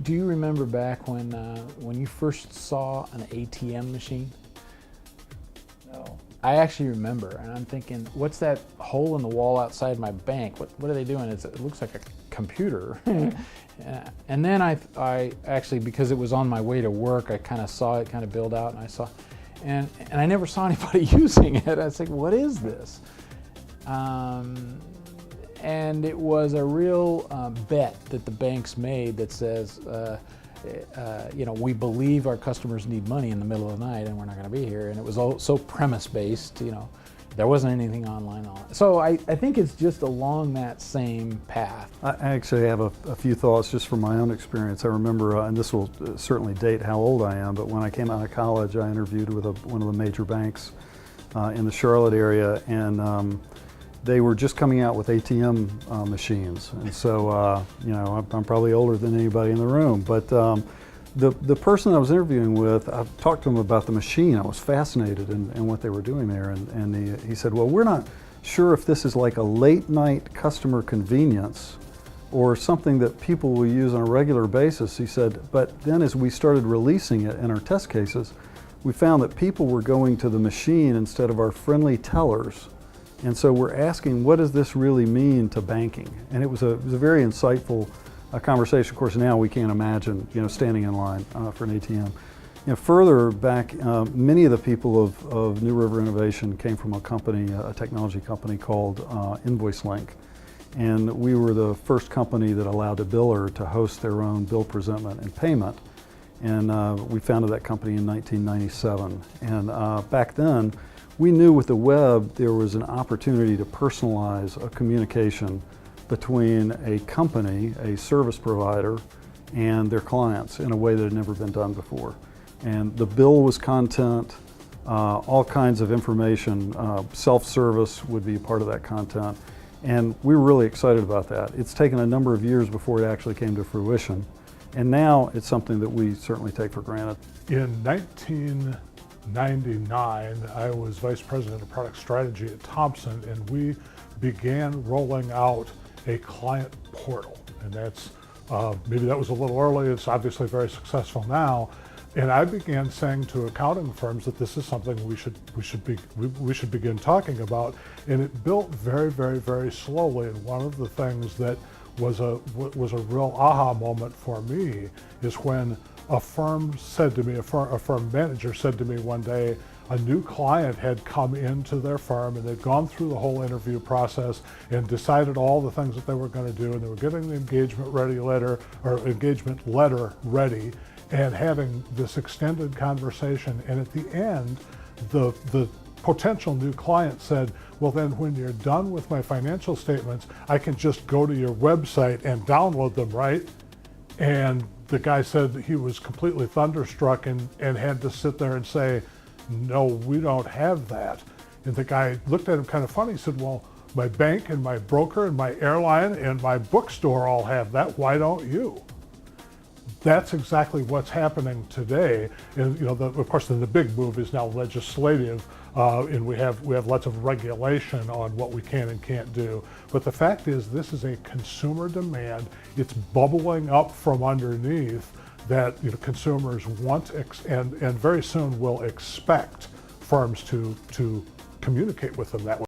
Do you remember back when you first saw an ATM machine? No. I actually remember, and I'm thinking, what's that hole in the wall outside my bank? What are they doing? It looks like a computer. And then I actually, because it was on my way to work, I kind of saw it kind of build out, and I never saw anybody using it. I was like, what is this? And it was a real bet that the banks made that says, we believe our customers need money in the middle of the night and we're not going to be here. And it was all so premise-based, there wasn't anything online on it. So I think it's just along that same path. I actually have a few thoughts just from my own experience. I remember, and this will certainly date how old I am, but when I came out of college, I interviewed with one of the major banks in the Charlotte area, and they were just coming out with ATM machines. And so, I'm probably older than anybody in the room, but the person I was interviewing with, I talked to him about the machine. I was fascinated in what they were doing there, and he said, well, we're not sure if this is like a late night customer convenience or something that people will use on a regular basis. He said, but then as we started releasing it in our test cases, we found that people were going to the machine instead of our friendly tellers. And so we're asking, what does this really mean to banking? And it was a very insightful conversation. Of course, now we can't imagine, standing in line for an ATM. Further back, many of the people of New River Innovation came from a company, a technology company called InvoiceLink. And we were the first company that allowed a biller to host their own bill presentment and payment. And we founded that company in 1997. And back then, we knew with the web there was an opportunity to personalize a communication between a company, a service provider, and their clients in a way that had never been done before. And the bill was content, all kinds of information, self-service would be part of that content. And we were really excited about that. It's taken a number of years before it actually came to fruition. And now it's something that we certainly take for granted. In 1999, I was Vice President of Product Strategy at Thompson, and we began rolling out a client portal. And that's, maybe that was a little early, it's obviously very successful now. And I began saying to accounting firms that this is something we should begin talking about. And it built very, very, very slowly. And one of the things that was a real aha moment for me is when a firm said to me, a firm manager said to me one day, a new client had come into their firm and they'd gone through the whole interview process and decided all the things that they were going to do, and they were getting the engagement letter ready and having this extended conversation. And at the end, the potential new client said, well, then when you're done with my financial statements, I can just go to your website and download them, right? And the guy said that he was completely thunderstruck and had to sit there and say, no, we don't have that. And the guy looked at him kind of funny. He said, well, my bank and my broker and my airline and my bookstore all have that. Why don't you? That's exactly what's happening today. And of course, then the big move is now legislative, and we have lots of regulation on what we can and can't do. But the fact is, this is a consumer demand. It's bubbling up from underneath that consumers want and very soon will expect firms to communicate with them that way.